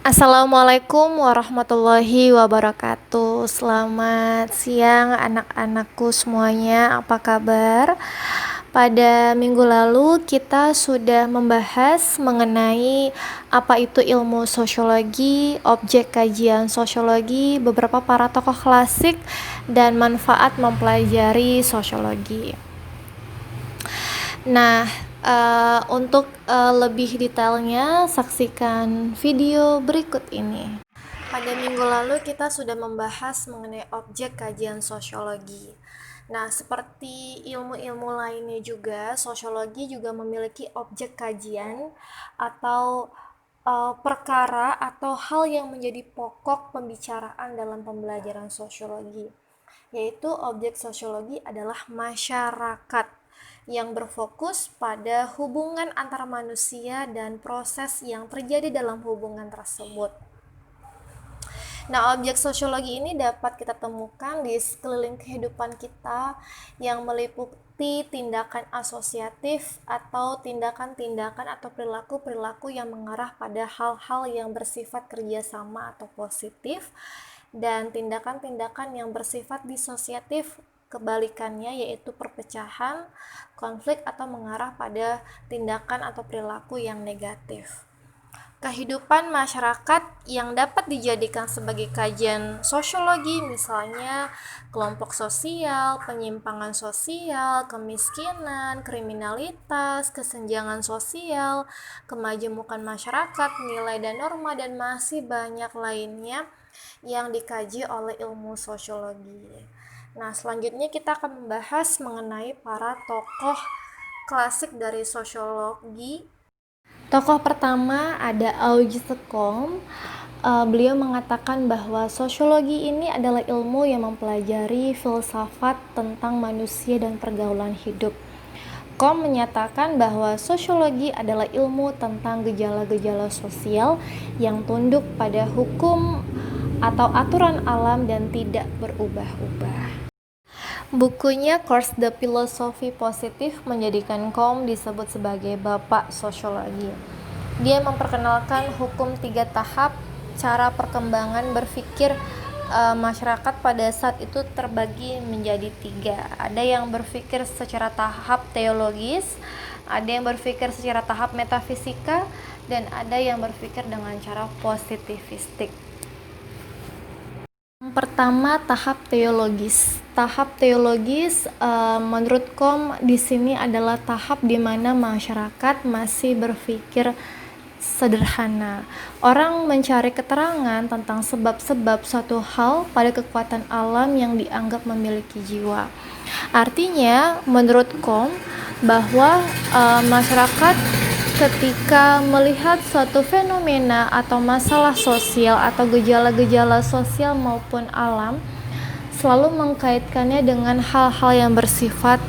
Assalamualaikum warahmatullahi wabarakatuh. Selamat siang anak-anakku semuanya, apa kabar? Pada minggu lalu kita sudah membahas mengenai apa itu ilmu sosiologi, objek kajian sosiologi, beberapa para tokoh klasik, dan manfaat mempelajari sosiologi. Nah, untuk lebih detailnya, saksikan video berikut ini. Pada minggu lalu kita sudah membahas mengenai objek kajian sosiologi. Nah, seperti ilmu-ilmu lainnya juga, sosiologi juga memiliki objek kajian atau perkara atau hal yang menjadi pokok pembicaraan dalam pembelajaran sosiologi, yaitu objek sosiologi adalah masyarakat yang berfokus pada hubungan antara manusia dan proses yang terjadi dalam hubungan tersebut. Nah, objek sosiologi ini dapat kita temukan di sekeliling kehidupan kita yang meliputi tindakan asosiatif atau tindakan-tindakan atau perilaku-perilaku yang mengarah pada hal-hal yang bersifat kerjasama atau positif, dan tindakan-tindakan yang bersifat disosiatif, kebalikannya yaitu perpecahan, konflik, atau mengarah pada tindakan atau perilaku yang negatif. Kehidupan masyarakat yang dapat dijadikan sebagai kajian sosiologi, misalnya kelompok sosial, penyimpangan sosial, kemiskinan, kriminalitas, kesenjangan sosial, kemajemukan masyarakat, nilai dan norma, dan masih banyak lainnya yang dikaji oleh ilmu sosiologi. Nah, selanjutnya kita akan membahas mengenai para tokoh klasik dari sosiologi. Tokoh pertama ada Auguste Comte. Beliau mengatakan bahwa sosiologi ini adalah ilmu yang mempelajari filsafat tentang manusia dan pergaulan hidup. Comte menyatakan bahwa sosiologi adalah ilmu tentang gejala-gejala sosial yang tunduk pada hukum atau aturan alam dan tidak berubah-ubah. Bukunya Cours de Philosophie Positive menjadikan Comte disebut sebagai bapak sosiologi. Dia memperkenalkan hukum 3 tahap. Cara perkembangan berpikir masyarakat pada saat itu terbagi menjadi 3. Ada yang berpikir secara tahap teologis, ada yang berpikir secara tahap metafisika, dan ada yang berpikir dengan cara positivistik. Pertama, tahap teologis. Tahap teologis menurut Comte di sini adalah tahap di mana masyarakat masih berpikir sederhana. Orang mencari keterangan tentang sebab-sebab suatu hal pada kekuatan alam yang dianggap memiliki jiwa. Artinya, menurut Comte bahwa masyarakat ketika melihat suatu fenomena atau masalah sosial atau gejala-gejala sosial maupun alam, selalu mengkaitkannya dengan hal-hal yang bersifat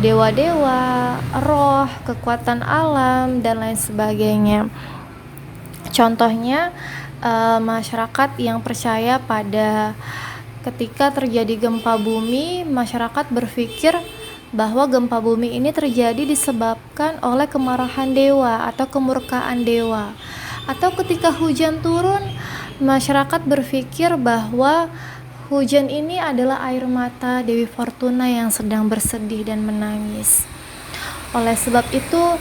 dewa-dewa, roh, kekuatan alam, dan lain sebagainya. Contohnya, masyarakat yang percaya pada ketika terjadi gempa bumi, masyarakat berpikir bahwa gempa bumi ini terjadi disebabkan oleh kemarahan dewa atau kemurkaan dewa. Atau ketika hujan turun, masyarakat berpikir bahwa hujan ini adalah air mata Dewi Fortuna yang sedang bersedih dan menangis. Oleh sebab itu,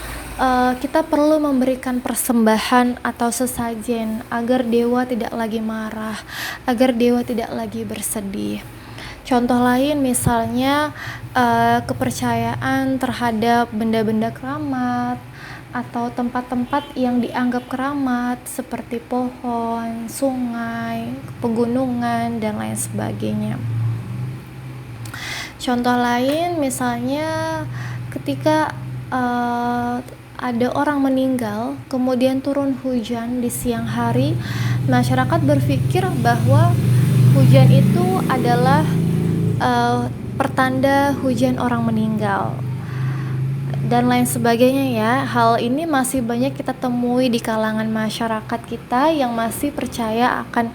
kita perlu memberikan persembahan atau sesajen agar dewa tidak lagi marah, agar dewa tidak lagi bersedih. Contoh lain misalnya kepercayaan terhadap benda-benda keramat atau tempat-tempat yang dianggap keramat seperti pohon, sungai, pegunungan, dan lain sebagainya. Contoh lain misalnya ketika ada orang meninggal kemudian turun hujan di siang hari, masyarakat berpikir bahwa hujan itu adalah pertanda hujan orang meninggal dan lain sebagainya ya. Hal ini masih banyak kita temui di kalangan masyarakat kita yang masih percaya akan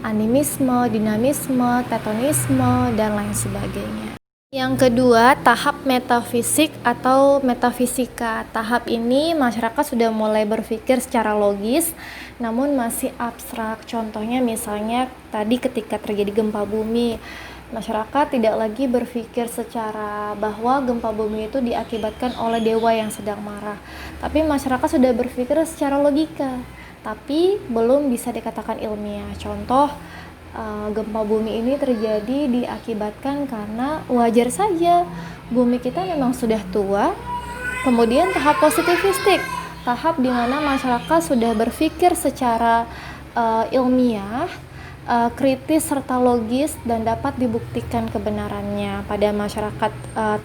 animisme, dinamisme, tetonisme, dan lain sebagainya. Yang kedua, tahap metafisik atau metafisika. Tahap ini masyarakat sudah mulai berpikir secara logis, namun masih abstrak. Contohnya misalnya tadi ketika terjadi gempa bumi, masyarakat tidak lagi berpikir secara bahwa gempa bumi itu diakibatkan oleh dewa yang sedang marah. Tapi masyarakat sudah berpikir secara logika, tapi belum bisa dikatakan ilmiah. Contoh, gempa bumi ini terjadi diakibatkan karena wajar saja bumi kita memang sudah tua. Kemudian tahap positifistik, tahap di mana masyarakat sudah berpikir secara ilmiah, kritis serta logis dan dapat dibuktikan kebenarannya. Pada masyarakat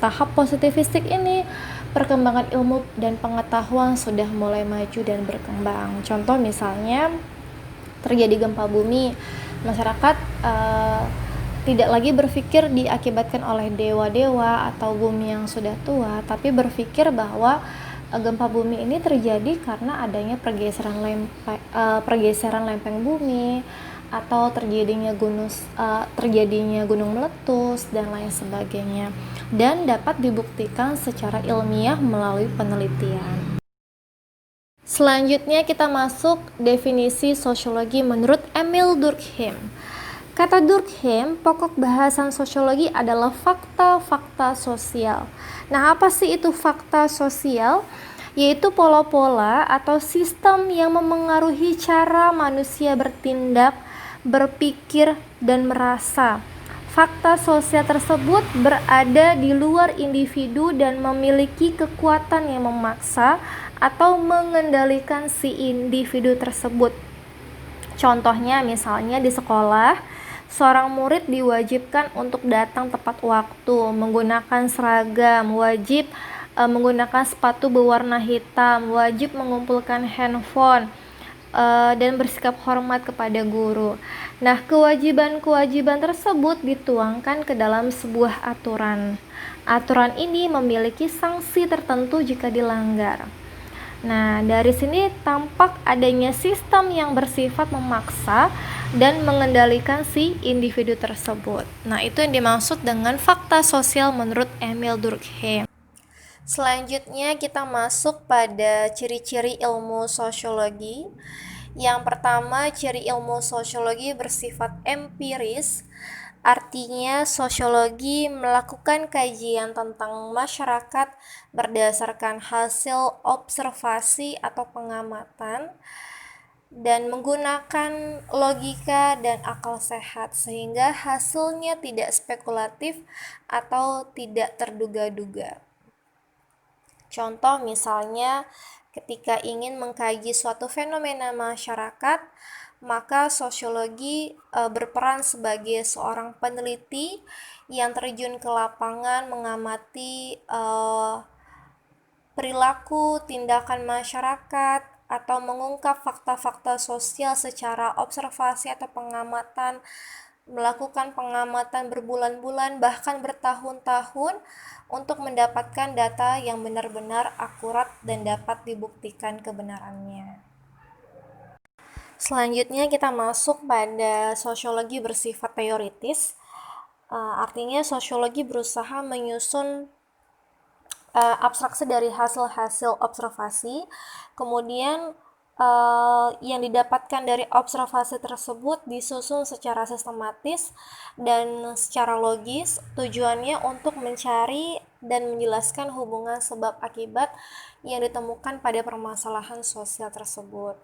tahap positifistik ini, perkembangan ilmu dan pengetahuan sudah mulai maju dan berkembang. Contoh misalnya terjadi gempa bumi, masyarakat tidak lagi berpikir diakibatkan oleh dewa-dewa atau bumi yang sudah tua, tapi berpikir bahwa gempa bumi ini terjadi karena adanya pergeseran lempeng bumi atau terjadinya gunung meletus dan lain sebagainya, dan dapat dibuktikan secara ilmiah melalui penelitian. Selanjutnya kita masuk definisi sosiologi menurut Emil Durkheim. Kata Durkheim, pokok bahasan sosiologi adalah fakta-fakta sosial. Nah, apa sih itu fakta sosial? Yaitu pola-pola atau sistem yang memengaruhi cara manusia bertindak, berpikir, dan merasa. Fakta sosial tersebut berada di luar individu dan memiliki kekuatan yang memaksa atau mengendalikan si individu tersebut. Contohnya misalnya di sekolah, seorang murid diwajibkan untuk datang tepat waktu, menggunakan seragam, wajib menggunakan sepatu berwarna hitam, wajib mengumpulkan handphone, dan bersikap hormat kepada guru. Nah, kewajiban-kewajiban tersebut dituangkan ke dalam sebuah aturan. Aturan ini memiliki sanksi tertentu jika dilanggar. Nah, dari sini tampak adanya sistem yang bersifat memaksa dan mengendalikan si individu tersebut. Nah, itu yang dimaksud dengan fakta sosial menurut Emil Durkheim. Selanjutnya kita masuk pada ciri-ciri ilmu sosiologi. Yang pertama, ciri ilmu sosiologi bersifat empiris. Artinya, sosiologi melakukan kajian tentang masyarakat berdasarkan hasil observasi atau pengamatan dan menggunakan logika dan akal sehat sehingga hasilnya tidak spekulatif atau tidak terduga-duga. Contoh misalnya ketika ingin mengkaji suatu fenomena masyarakat, maka sosiologi berperan sebagai seorang peneliti yang terjun ke lapangan mengamati perilaku, tindakan masyarakat, atau mengungkap fakta-fakta sosial secara observasi atau pengamatan, melakukan pengamatan berbulan-bulan bahkan bertahun-tahun untuk mendapatkan data yang benar-benar akurat dan dapat dibuktikan kebenarannya. Selanjutnya kita masuk pada sosiologi bersifat teoritis. Artinya sosiologi berusaha menyusun abstraksi dari hasil-hasil observasi, kemudian yang didapatkan dari observasi tersebut disusun secara sistematis dan secara logis. Tujuannya untuk mencari dan menjelaskan hubungan sebab akibat yang ditemukan pada permasalahan sosial tersebut.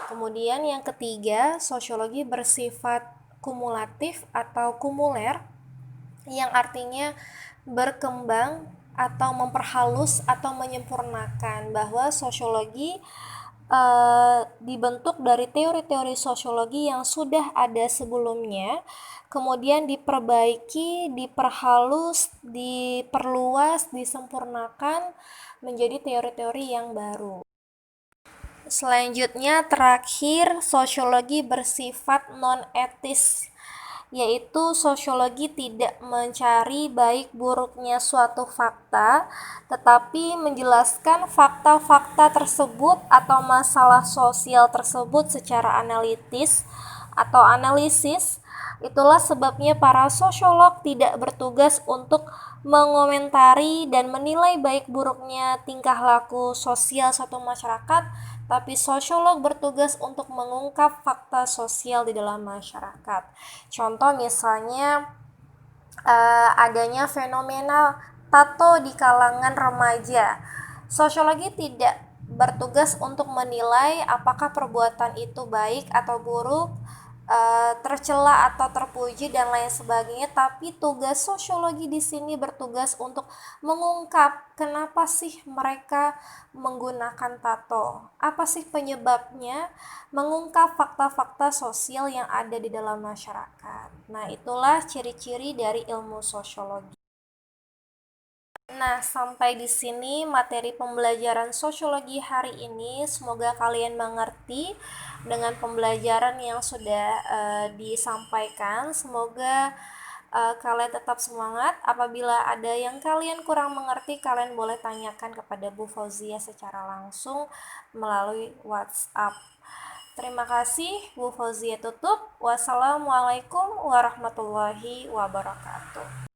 Kemudian yang ketiga, sosiologi bersifat kumulatif atau kumuler, yang artinya berkembang atau memperhalus atau menyempurnakan, bahwa sosiologi dibentuk dari teori-teori sosiologi yang sudah ada sebelumnya, kemudian diperbaiki, diperhalus, diperluas, disempurnakan menjadi teori-teori yang baru. Selanjutnya terakhir, sosiologi bersifat non-etis, yaitu sosiologi tidak mencari baik buruknya suatu fakta, tetapi menjelaskan fakta-fakta tersebut atau masalah sosial tersebut secara analitis atau analisis Itulah sebabnya para sosiolog tidak bertugas untuk mengomentari dan menilai baik buruknya tingkah laku sosial suatu masyarakat, tapi sosiolog bertugas untuk mengungkap fakta sosial di dalam masyarakat. Contoh misalnya adanya fenomena tato di kalangan remaja. Sosiologi tidak bertugas untuk menilai apakah perbuatan itu baik atau buruk, tercela atau terpuji dan lain sebagainya, tapi tugas sosiologi di sini bertugas untuk mengungkap kenapa sih mereka menggunakan tato, apa sih penyebabnya, mengungkap fakta-fakta sosial yang ada di dalam masyarakat. Nah, itulah ciri-ciri dari ilmu sosiologi. Nah, sampai di sini materi pembelajaran sosiologi hari ini. Semoga kalian mengerti dengan pembelajaran yang sudah disampaikan. Semoga kalian tetap semangat. Apabila ada yang kalian kurang mengerti, kalian boleh tanyakan kepada Bu Fauzia secara langsung melalui WhatsApp. Terima kasih, Bu Fauzia tutup. Wassalamualaikum warahmatullahi wabarakatuh.